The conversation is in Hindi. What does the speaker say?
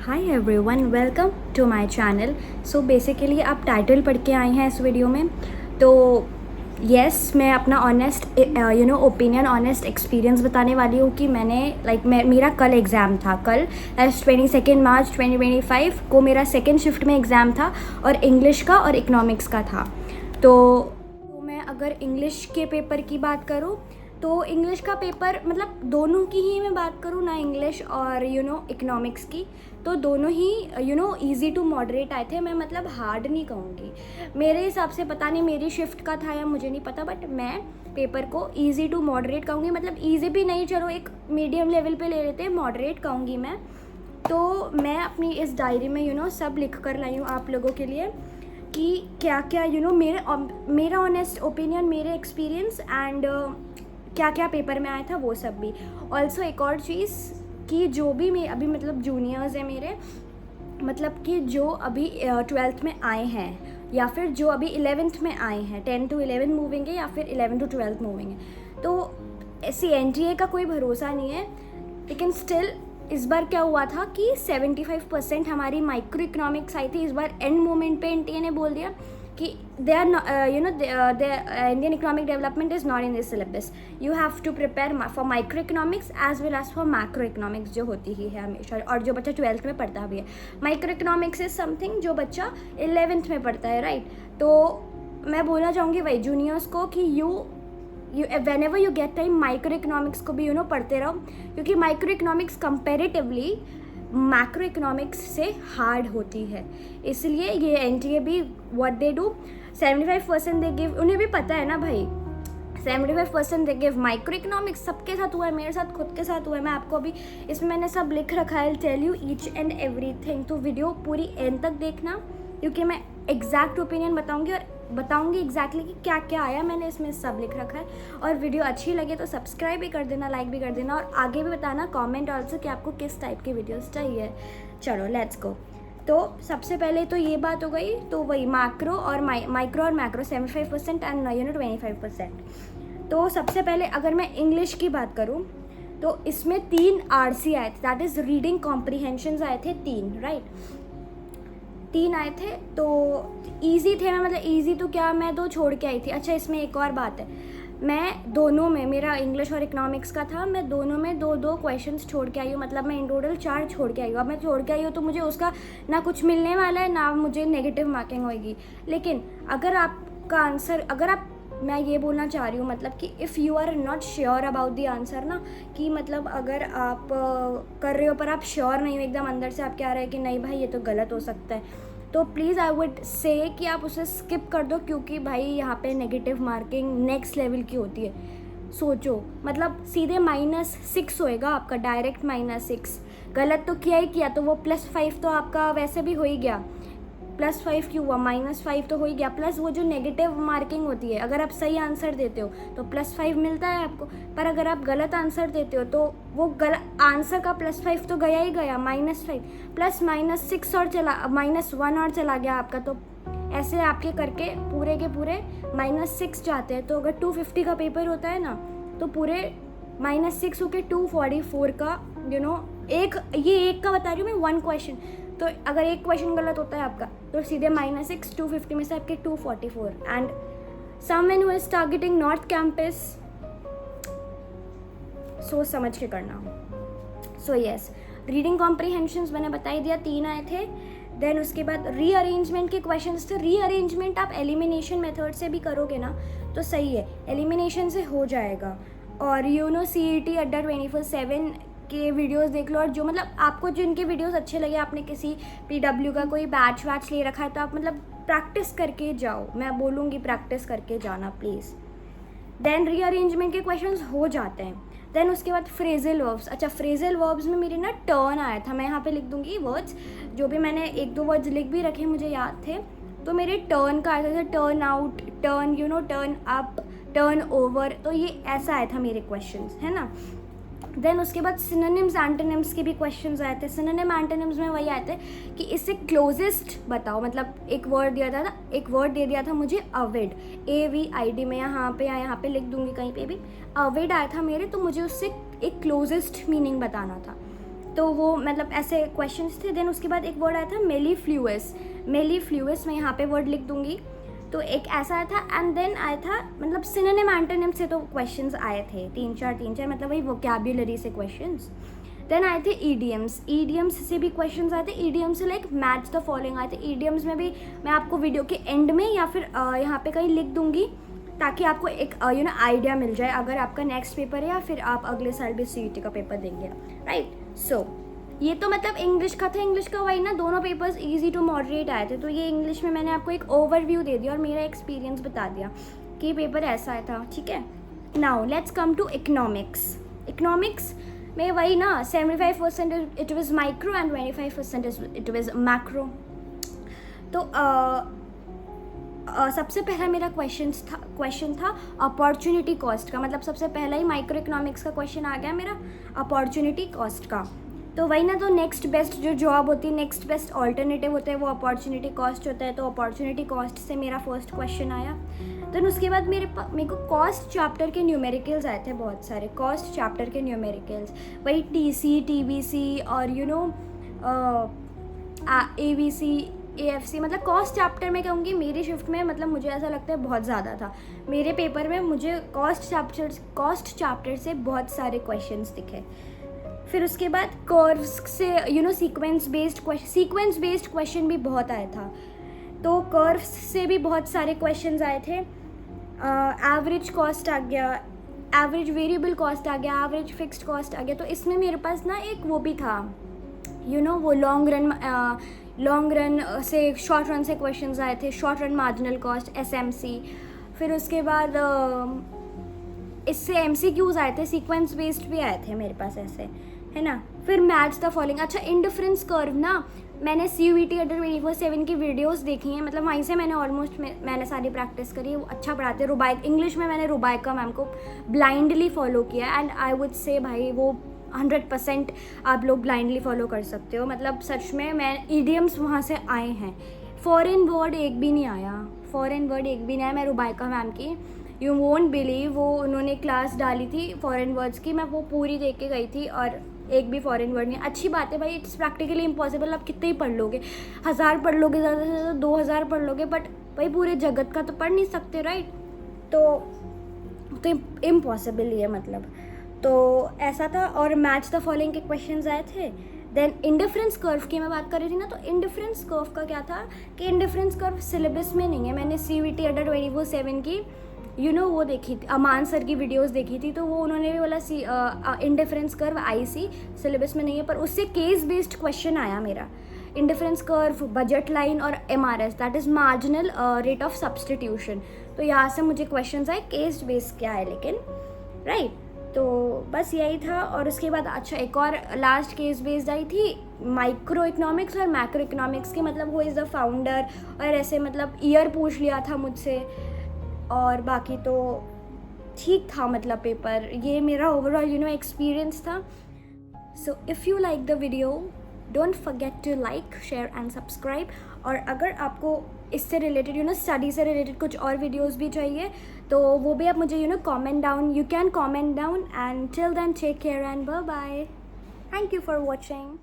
Hi everyone, welcome to my channel. So basically आप टाइटल पढ़ के आए हैं इस वीडियो में। तो यस, मैं अपना ऑनेस्ट ओपिनियन, ऑनेस्ट एक्सपीरियंस बताने वाली हूँ कि मैंने मेरा कल एग्ज़ाम था। कल 22 मार्च 2025 को मेरा सेकेंड शिफ्ट में एग्ज़ाम था और इंग्लिश का और इकोनॉमिक्स का था। तो मैं अगर इंग्लिश के पेपर की बात करूँ तो इंग्लिश का पेपर मतलब दोनों की ही मैं बात करूँ ना, इंग्लिश और इकोनॉमिक्स की, तो दोनों ही इजी टू मॉडरेट आए थे। मैं मतलब हार्ड नहीं कहूँगी, मेरे हिसाब से पता नहीं मेरी शिफ्ट का था या मुझे नहीं पता, बट मैं पेपर को इजी टू मॉडरेट कहूँगी। मतलब इजी भी नहीं, चलो एक मीडियम लेवल पे ले लेते हैं, मॉडरेट कहूँगी मैं। तो मैं अपनी इस डायरी में सब लिख कर लाई हूँ आप लोगों के लिए कि क्या क्या मेरा ऑनेस्ट ओपिनियन, मेरे एक्सपीरियंस एंड क्या क्या पेपर में आया था वो सब भी। ऑल्सो एक और चीज़ कि जो भी मैं अभी मतलब जूनियर्स हैं मेरे, मतलब कि जो अभी 12th में आए हैं या फिर जो अभी 11th में आए हैं, 10 to 11 मूविंग है या फिर 11 to 12 मूविंग है, तो ऐसी NTA का कोई भरोसा नहीं है। लेकिन स्टिल इस बार क्या हुआ था कि 75% हमारी माइक्रो इकोनॉमिक्स आई थी। इस बार एंड मोमेंट पे NTA ने बोल दिया कि they are Indian economic development is not in this syllabus, you have to prepare for micro economics as well as for macro economics, जो होती ही है हमेशा और जो बच्चा 12th में पढ़ता भी है। माइक्रो इकोनॉमिक्स इज समथिंग जो बच्चा 11th में पढ़ता है, राइट। तो मैं बोलना चाहूँगी वही जूनियर्स को कि whenever you get time micro economics को भी पढ़ते रहो, क्योंकि micro economics comparatively macro economics से हार्ड होती है। इसलिए ये NTA भी what they do, 75% they give, उन्हें भी पता है ना भाई, 75% दे गिव माइक्रो इकोनॉमिक्स। सबके साथ हुआ है, मेरे साथ खुद के साथ हुआ है। मैं आपको अभी इसमें मैंने सब लिख रखा है, tell you each and everything. तो वीडियो पूरी एंड तक देखना, क्योंकि मैं एग्जैक्ट ओपिनियन बताऊंगी और बताऊंगी एग्जैक्टली कि क्या क्या आया, मैंने इसमें सब लिख रखा है। और वीडियो अच्छी लगे तो सब्सक्राइब भी कर देना, लाइक भी कर देना, और आगे भी बताना कमेंट ऑल्सो कि आपको किस टाइप की वीडियोस चाहिए। चलो लेट्स गो। तो सबसे पहले तो ये बात हो गई, तो वही मैक्रो और माइक्रो और मैक्रो 75% एंड 25%। तो सबसे पहले अगर मैं इंग्लिश की बात करूँ तो इसमें 3 RC आए थे, दैट इज़ रीडिंग कॉम्प्रीहेंशंस आए थे 3, राइट। 3 आए थे तो ईजी थे। मैं मतलब ईजी तो क्या, मैं 2 छोड़ के आई थी। अच्छा, इसमें एक और बात है, मैं दोनों में, मेरा इंग्लिश और इकोनॉमिक्स का था, मैं दोनों में 2-2 क्वेश्चंस छोड़ के आई हूँ। मतलब मैं इन टोटल 4 छोड़ के आई हूँ। अब मैं छोड़ के आई हूँ तो मुझे उसका ना कुछ मिलने वाला है, ना मुझे नेगेटिव मार्किंग होएगी। लेकिन अगर आपका आंसर, अगर आप, मैं ये बोलना चाह रही हूँ मतलब कि if you are not sure about the answer ना, कि मतलब अगर आप कर रहे हो पर आप श्योर नहीं हो एकदम अंदर से, आप क्या रहे कि नहीं भाई ये तो गलत हो सकता है, तो प्लीज़ आई वुड से कि आप उसे स्किप कर दो, क्योंकि भाई यहाँ पे नेगेटिव मार्किंग नेक्स्ट लेवल की होती है। सोचो, मतलब सीधे -6 होएगा आपका, डायरेक्ट -6। गलत तो किया ही किया, तो वो +5 तो आपका वैसे भी हो ही गया। +5 क्यों हुआ, -5 तो हो ही गया। प्लस वो जो नेगेटिव मार्किंग होती है, अगर आप सही आंसर देते हो तो +5 मिलता है आपको, पर अगर आप गलत आंसर देते हो तो वो गलत आंसर का +5 तो गया ही गया, -5 प्लस -6 और चला, -1 और चला गया आपका। तो ऐसे आपके करके पूरे के पूरे -6 जाते हैं। तो अगर 250 का पेपर होता है ना, तो पूरे -6 होके 244 का एक का बता रही हूँ मैं, 1 क्वेश्चन। तो अगर एक क्वेश्चन गलत होता है आपका तो सीधे -6, 250 में से आपके 244। And someone who is targeting north campus, सोच समझ के करना। सो यस, रीडिंग कॉम्प्रीहेंशंस मैंने बता ही दिया, 3 आए थे। देन उसके बाद रीअरेंजमेंट के क्वेश्चंस थे। रीअरेंजमेंट आप एलिमिनेशन मेथड से भी करोगे ना तो सही है, एलिमिनेशन से हो जाएगा। और CET अड्डा 24/7 के वीडियोस देख लो, और जो मतलब आपको जिनके वीडियोस अच्छे लगे, आपने किसी PW का कोई बैच वैच ले रखा है तो आप मतलब प्रैक्टिस करके जाओ, मैं बोलूँगी प्रैक्टिस करके जाना प्लीज़। देन रीअरेंजमेंट के क्वेश्चंस हो जाते हैं। देन उसके बाद फ्रेजल वर्ब्स। अच्छा, फ्रेजल वर्ब्स में मेरे ना टर्न आया था, मैं यहाँ पे लिख दूँगी वर्ड्स, जो भी मैंने 1-2 वर्ड्स लिख भी रखे, मुझे याद थे। तो मेरे टर्न का आया था, turn out, turn turn up, turn over, तो ये ऐसा आया था मेरे क्वेश्चंस, है ना। देन उसके बाद सिनोनिम्स एंटोनिम्स के भी क्वेश्चंस आए थे। सिनोनिम एंटोनिम्स में वही आए थे कि इससे क्लोजेस्ट बताओ, मतलब एक वर्ड दिया था ना, एक वर्ड दे दिया था मुझे अविड, AVID, में यहाँ पे लिख दूंगी कहीं पे भी, अविड आया था मेरे, तो मुझे उससे एक क्लोजेस्ट मीनिंग बताना था। तो वो मतलब ऐसे क्वेश्चंस थे। देन उसके बाद एक वर्ड आया था मेलीफ्लूअस, मैं यहाँ पे वर्ड लिख दूँगी। तो एक ऐसा आया था एंड देन आया था मतलब सिनोनिम एंटोनिम से तो क्वेश्चंस आए थे तीन चार मतलब वही वोकैब्युलरी से क्वेश्चंस। देन आए थे ईडियम्स से भी क्वेश्चंस आए थे। ईडियम्स से लाइक मैच द फॉलोइंग आए थे। ईडियम्स में भी मैं आपको वीडियो के एंड में या फिर यहाँ पे कहीं लिख दूँगी ताकि आपको एक आइडिया मिल जाए अगर आपका नेक्स्ट पेपर है या फिर आप अगले साल भी CUT का पेपर देंगे, राइट। सो ये तो मतलब इंग्लिश का था। इंग्लिश का वही ना, दोनों पेपर्स इजी टू मॉडरेट आए थे। तो ये इंग्लिश में मैंने आपको एक ओवरव्यू दे दिया और मेरा एक्सपीरियंस बता दिया कि पेपर ऐसा आया था, ठीक है। Now let's come to economics में वही ना 75% it was micro and 25% it was macro. तो सबसे पहला मेरा क्वेश्चन था अपॉर्चुनिटी कॉस्ट का। मतलब सबसे पहला ही माइक्रो इकोनॉमिक्स का क्वेश्चन आ गया मेरा अपॉर्चुनिटी कॉस्ट का। तो वही ना, तो नेक्स्ट बेस्ट जो जॉब होती है, नेक्स्ट बेस्ट ऑल्टरनेटिव होता है वो अपॉर्चुनिटी कॉस्ट होता है। तो अपॉर्चुनिटी कॉस्ट से मेरा फर्स्ट क्वेश्चन आया। देन उसके बाद मेरे को कॉस्ट चैप्टर के न्यूमेरिकल्स आए थे बहुत सारे। कॉस्ट चैप्टर के न्यूमेरिकल्स वही TC TBC और ABC AFC। मतलब कॉस्ट चैप्टर में कहूँगी मेरी शिफ्ट में मतलब मुझे ऐसा लगता है बहुत ज़्यादा था। मेरे पेपर में मुझे कॉस्ट चैप्टर से बहुत सारे क्वेश्चंस दिखे। फिर उसके बाद कर्व्स से सीक्वेंस बेस्ड क्वेश्चन भी बहुत आया था। तो कर्व्स से भी बहुत सारे क्वेश्चंस आए थे। एवरेज कॉस्ट आ गया, एवरेज वेरिएबल कॉस्ट आ गया, एवरेज फिक्स्ड कॉस्ट आ गया। तो इसमें मेरे पास ना एक वो भी था वो लॉन्ग रन से शॉर्ट रन से क्वेश्चंस आए थे। Short run marginal cost SMC। फिर उसके बाद इससे MCQs आए थे, सीक्वेंस बेस्ड भी आए थे मेरे पास ऐसे, है ना। फिर मैच द फॉलोइंग। अच्छा, इंडिफरेंस कर्व ना मैंने CUT अंडर 24/7 की वीडियोस देखी हैं। मतलब वहीं से मैंने ऑलमोस्ट मैंने सारी प्रैक्टिस करी है। वो अच्छा पढ़ाते हैं। इंग्लिश में मैंने रुबाइका मैम को ब्लाइंडली फॉलो किया एंड आई वुड से भाई वो 100% आप लोग ब्लाइंडली फॉलो कर सकते हो। मतलब सच में मैं ईडियम्स वहाँ से आए हैं। फॉरेन वर्ड एक भी नहीं आया मैं रुबाइका मैम की यू वोंट बिलीव वो उन्होंने क्लास डाली थी फॉरेन वर्ड्स की, मैं वो पूरी देख के गई थी और एक भी फॉरेन वर्ड नहीं। अच्छी बात है भाई, इट्स प्रैक्टिकली इम्पॉसिबल। आप कितने ही पढ़ लोगे, 1000 पढ़ लोगे, ज़्यादा से ज़्यादा 2000 पढ़ लोगे, बट भाई पूरे जगत का तो पढ़ नहीं सकते, राइट। तो इम्पॉसिबल ही है मतलब। तो ऐसा था। और मैच द फॉलोइंग के क्वेश्चंस आए थे। देन इंडिफरेंस कर्व की मैं बात कर रही थी ना, तो इंडिफरेंस कर्व का क्या था कि इंडिफरेंस कर्व सिलेबस में नहीं है। मैंने CUT अंडर 24/7 की वो देखी थी, अमान सर की वीडियोस देखी थी। तो वो उन्होंने भी बोला इंडिफरेंस कर्व IC सिलेबस में नहीं है, पर उससे केस बेस्ड क्वेश्चन आया मेरा। इंडिफरेंस कर्व, बजट लाइन और MRS that is marginal rate of substitution. तो यहाँ से मुझे क्वेश्चन आए केस बेस्ड क्या है लेकिन, राइट। तो बस यही था। और उसके बाद अच्छा एक और लास्ट केस बेस्ड आई थी माइक्रो इकोनॉमिक्स और मैक्रो इकोनॉमिक्स की। मतलब वो इज़ द फाउंडर और ऐसे मतलब ईयर पूछ लिया था मुझसे और बाकी तो ठीक था मतलब पेपर। ये मेरा ओवरऑल एक्सपीरियंस था। So if you like the video don't forget to like, share and subscribe. और अगर आपको इससे रिलेटेड स्टडी से रिलेटेड कुछ और वीडियोस भी चाहिए तो वो भी आप मुझे comment down, you can comment down. And till then take care and bye bye. Thank you for watching.